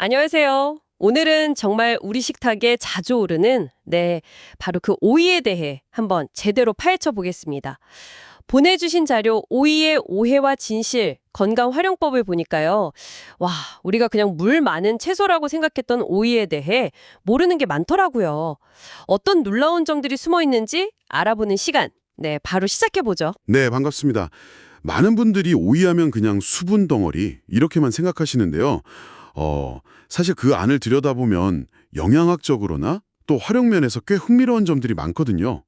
안녕하세요. 오늘은 정말 우리 식탁에 자주 오르는, 바로 그 오이에 대해 한번 제대로 파헤쳐 보겠습니다. 보내주신 자료 오이의 오해와 진실, 건강 활용법을 보니까요. 와, 우리가 그냥 물 많은 채소라고 생각했던 오이에 대해 모르는 게 많더라고요. 어떤 놀라운 점들이 숨어 있는지 알아보는 시간. 바로 시작해보죠. 네, 반갑습니다. 많은 분들이 오이하면 그냥 수분 덩어리 이렇게만 생각하시는데요. 사실 그 안을 들여다보면 영양학적으로나 또 활용면에서 꽤 흥미로운 점들이 많거든요.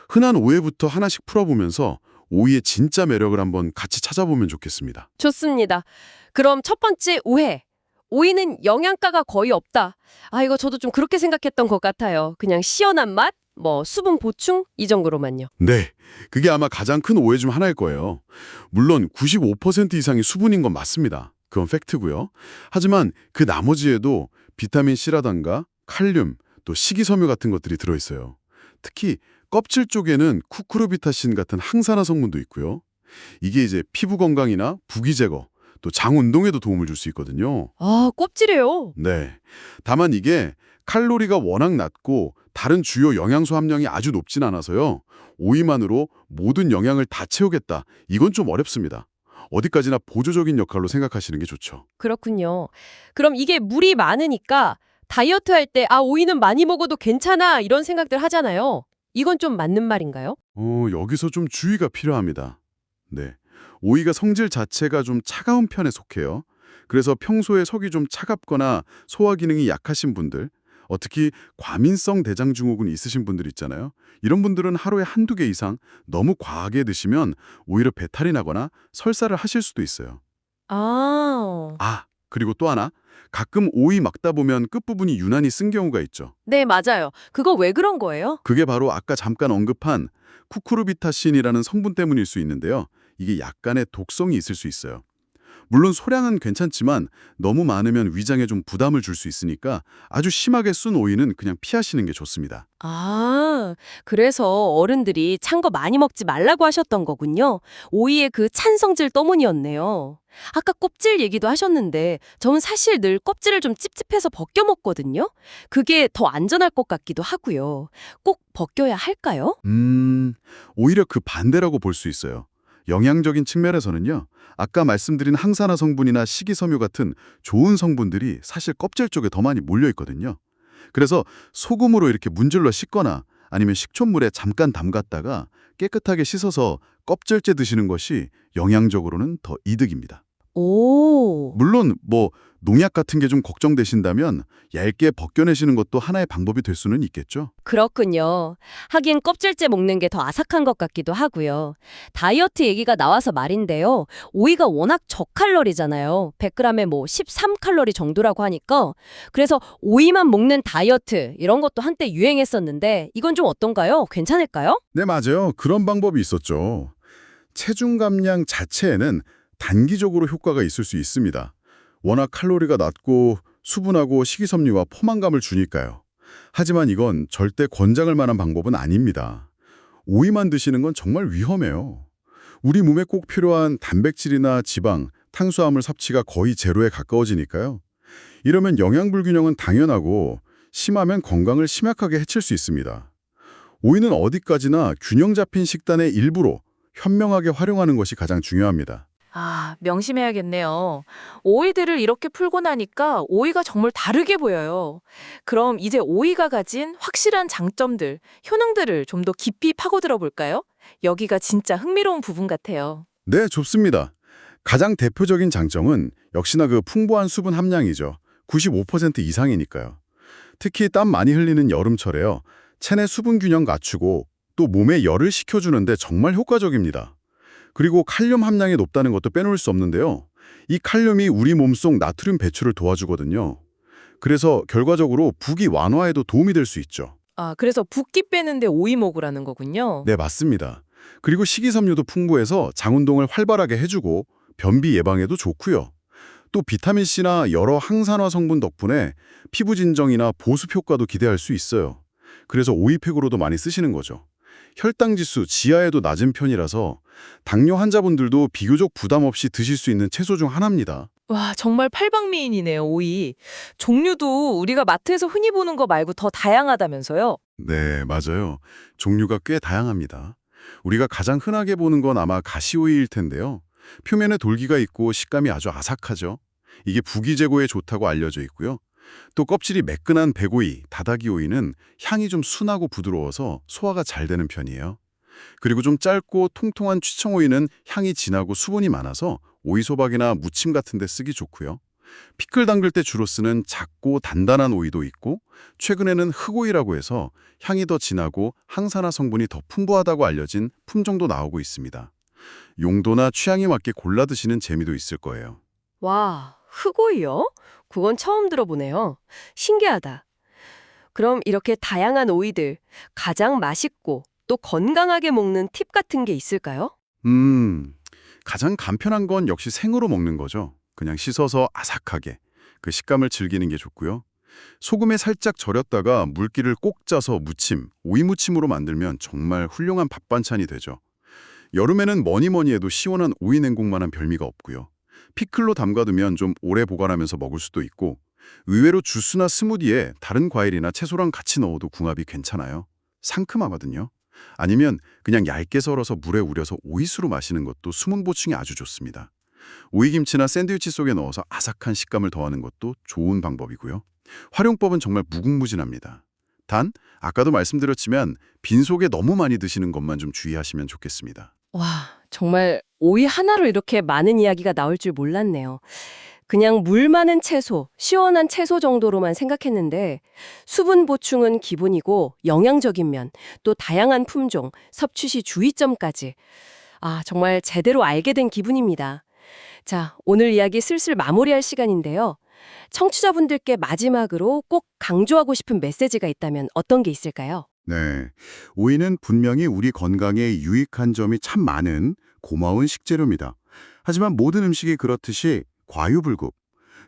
흔한 오해부터 하나씩 풀어보면서 오이의 진짜 매력을 한번 같이 찾아보면 좋겠습니다. 좋습니다. 그럼 첫 번째 오해. 오이는 영양가가 거의 없다. 이거 저도 좀 그렇게 생각했던 것 같아요. 그냥 시원한 맛, 수분 보충 이 정도로만요. 네, 그게 아마 가장 큰 오해 중 하나일 거예요. 물론 95% 이상이 수분인 건 맞습니다. 그건 팩트고요. 하지만 그 나머지에도 비타민 C라던가 칼륨, 또 식이섬유 같은 것들이 들어있어요. 특히 껍질 쪽에는 쿠쿠르비타신 같은 항산화 성분도 있고요. 이게 이제 피부 건강이나 부기 제거, 또 장 운동에도 도움을 줄 수 있거든요. 껍질이에요. 네. 다만 이게 칼로리가 워낙 낮고 다른 주요 영양소 함량이 아주 높진 않아서요. 오이만으로 모든 영양을 다 채우겠다. 이건 좀 어렵습니다. 어디까지나 보조적인 역할로 생각하시는 게 좋죠. 그렇군요. 그럼 이게 물이 많으니까 다이어트 할 때 오이는 많이 먹어도 괜찮아 이런 생각들 하잖아요. 이건 좀 맞는 말인가요? 여기서 좀 주의가 필요합니다. 네. 오이가 성질 자체가 좀 차가운 편에 속해요. 그래서 평소에 속이 좀 차갑거나 소화 기능이 약하신 분들, 특히 과민성 대장증후군 있으신 분들 있잖아요. 이런 분들은 하루에 한두 개 이상 너무 과하게 드시면 오히려 배탈이 나거나 설사를 하실 수도 있어요. 아, 그리고 또 하나, 가끔 오이 먹다 보면 끝부분이 유난히 쓴 경우가 있죠. 네, 맞아요. 그거 왜 그런 거예요? 그게 바로 아까 잠깐 언급한 쿠쿠르비타신이라는 성분 때문일 수 있는데요. 이게 약간의 독성이 있을 수 있어요. 물론 소량은 괜찮지만 너무 많으면 위장에 좀 부담을 줄 수 있으니까 아주 심하게 쓴 오이는 그냥 피하시는 게 좋습니다. 그래서 어른들이 찬 거 많이 먹지 말라고 하셨던 거군요. 오이의 그 찬 성질 때문이었네요. 아까 껍질 얘기도 하셨는데 저는 사실 늘 껍질을 좀 찝찝해서 벗겨 먹거든요. 그게 더 안전할 것 같기도 하고요. 꼭 벗겨야 할까요? 오히려 그 반대라고 볼 수 있어요. 영양적인 측면에서는요. 아까 말씀드린 항산화 성분이나 식이섬유 같은 좋은 성분들이 사실 껍질 쪽에 더 많이 몰려 있거든요. 그래서 소금으로 이렇게 문질러 씻거나 아니면 식초물에 잠깐 담갔다가 깨끗하게 씻어서 껍질째 드시는 것이 영양적으로는 더 이득입니다. 오. 물론 농약 같은 게 좀 걱정되신다면 얇게 벗겨내시는 것도 하나의 방법이 될 수는 있겠죠. 그렇군요. 하긴 껍질째 먹는 게 더 아삭한 것 같기도 하고요. 다이어트 얘기가 나와서 말인데요. 오이가 워낙 저칼로리잖아요. 100g에 13칼로리 정도라고 하니까. 그래서 오이만 먹는 다이어트 이런 것도 한때 유행했었는데 이건 좀 어떤가요? 괜찮을까요? 네, 맞아요. 그런 방법이 있었죠. 체중 감량 자체에는 단기적으로 효과가 있을 수 있습니다. 워낙 칼로리가 낮고 수분하고 식이섬유와 포만감을 주니까요. 하지만 이건 절대 권장할 만한 방법은 아닙니다. 오이만 드시는 건 정말 위험해요. 우리 몸에 꼭 필요한 단백질이나 지방, 탄수화물 섭취가 거의 제로에 가까워지니까요. 이러면 영양 불균형은 당연하고 심하면 건강을 심각하게 해칠 수 있습니다. 오이는 어디까지나 균형 잡힌 식단의 일부로 현명하게 활용하는 것이 가장 중요합니다. 명심해야겠네요. 오이들을 이렇게 풀고 나니까 오이가 정말 다르게 보여요. 그럼 이제 오이가 가진 확실한 장점들, 효능들을 좀 더 깊이 파고들어 볼까요? 여기가 진짜 흥미로운 부분 같아요. 네, 좋습니다. 가장 대표적인 장점은 역시나 그 풍부한 수분 함량이죠. 95% 이상이니까요. 특히 땀 많이 흘리는 여름철에요. 체내 수분 균형 갖추고 또 몸에 열을 식혀주는데 정말 효과적입니다. 그리고 칼륨 함량이 높다는 것도 빼놓을 수 없는데요. 이 칼륨이 우리 몸속 나트륨 배출을 도와주거든요. 그래서 결과적으로 부기 완화에도 도움이 될 수 있죠. 그래서 붓기 빼는데 오이 먹으라는 거군요. 네, 맞습니다. 그리고 식이섬유도 풍부해서 장 운동을 활발하게 해주고 변비 예방에도 좋고요. 또 비타민C나 여러 항산화 성분 덕분에 피부 진정이나 보습 효과도 기대할 수 있어요. 그래서 오이팩으로도 많이 쓰시는 거죠. 혈당 지수 지하에도 낮은 편이라서 당뇨 환자분들도 비교적 부담 없이 드실 수 있는 채소 중 하나입니다. 와, 정말 팔방미인이네요, 오이. 종류도 우리가 마트에서 흔히 보는 거 말고 더 다양하다면서요? 네, 맞아요. 종류가 꽤 다양합니다. 우리가 가장 흔하게 보는 건 아마 가시오이일 텐데요. 표면에 돌기가 있고 식감이 아주 아삭하죠. 이게 부기 제거에 좋다고 알려져 있고요. 또 껍질이 매끈한 백오이, 다다기 오이는 향이 좀 순하고 부드러워서 소화가 잘 되는 편이에요. 그리고 좀 짧고 통통한 취청오이는 향이 진하고 수분이 많아서 오이소박이나 무침 같은 데 쓰기 좋고요. 피클 담글 때 주로 쓰는 작고 단단한 오이도 있고 최근에는 흑오이라고 해서 향이 더 진하고 항산화 성분이 더 풍부하다고 알려진 품종도 나오고 있습니다. 용도나 취향에 맞게 골라 드시는 재미도 있을 거예요. 와, 흑오이요? 그건 처음 들어보네요. 신기하다. 그럼 이렇게 다양한 오이들, 가장 맛있고 또 건강하게 먹는 팁 같은 게 있을까요? 가장 간편한 건 역시 생으로 먹는 거죠. 그냥 씻어서 아삭하게 그 식감을 즐기는 게 좋고요. 소금에 살짝 절였다가 물기를 꼭 짜서 무침, 오이 무침으로 만들면 정말 훌륭한 밥 반찬이 되죠. 여름에는 뭐니 해도 시원한 오이 냉국만한 별미가 없고요. 피클로 담가두면 좀 오래 보관하면서 먹을 수도 있고 의외로 주스나 스무디에 다른 과일이나 채소랑 같이 넣어도 궁합이 괜찮아요. 상큼하거든요. 아니면 그냥 얇게 썰어서 물에 우려서 오이수로 마시는 것도 수분 보충에 아주 좋습니다. 오이김치나 샌드위치 속에 넣어서 아삭한 식감을 더하는 것도 좋은 방법이고요. 활용법은 정말 무궁무진합니다. 단, 아까도 말씀드렸지만 빈속에 너무 많이 드시는 것만 좀 주의하시면 좋겠습니다. 와, 정말 오이 하나로 이렇게 많은 이야기가 나올 줄 몰랐네요. 그냥 물 많은 채소, 시원한 채소 정도로만 생각했는데 수분 보충은 기본이고 영양적인 면, 또 다양한 품종, 섭취 시 주의점까지. 아, 정말 제대로 알게 된 기분입니다. 자, 오늘 이야기 슬슬 마무리할 시간인데요. 청취자분들께 마지막으로 꼭 강조하고 싶은 메시지가 있다면 어떤 게 있을까요? 네, 오이는 분명히 우리 건강에 유익한 점이 참 많은 고마운 식재료입니다. 하지만 모든 음식이 그렇듯이 과유불급,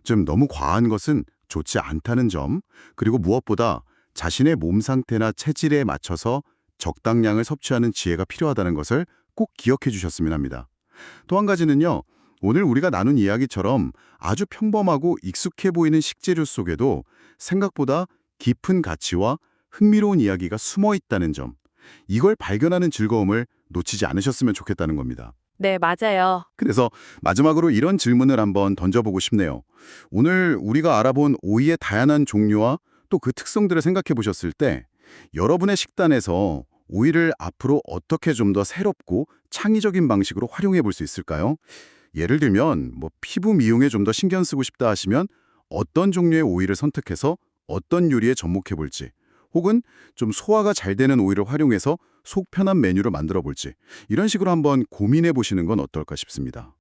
좀 너무 과한 것은 좋지 않다는 점, 그리고 무엇보다 자신의 몸 상태나 체질에 맞춰서 적당량을 섭취하는 지혜가 필요하다는 것을 꼭 기억해 주셨으면 합니다. 또 한 가지는요, 오늘 우리가 나눈 이야기처럼 아주 평범하고 익숙해 보이는 식재료 속에도 생각보다 깊은 가치와 흥미로운 이야기가 숨어 있다는 점, 이걸 발견하는 즐거움을 놓치지 않으셨으면 좋겠다는 겁니다. 네, 맞아요. 그래서 마지막으로 이런 질문을 한번 던져보고 싶네요. 오늘 우리가 알아본 오이의 다양한 종류와 또 그 특성들을 생각해 보셨을 때 여러분의 식단에서 오이를 앞으로 어떻게 좀 더 새롭고 창의적인 방식으로 활용해 볼 수 있을까요? 예를 들면 피부 미용에 좀 더 신경 쓰고 싶다 하시면 어떤 종류의 오이를 선택해서 어떤 요리에 접목해 볼지, 혹은 좀 소화가 잘 되는 오이를 활용해서 속 편한 메뉴를 만들어 볼지, 이런 식으로 한번 고민해 보시는 건 어떨까 싶습니다.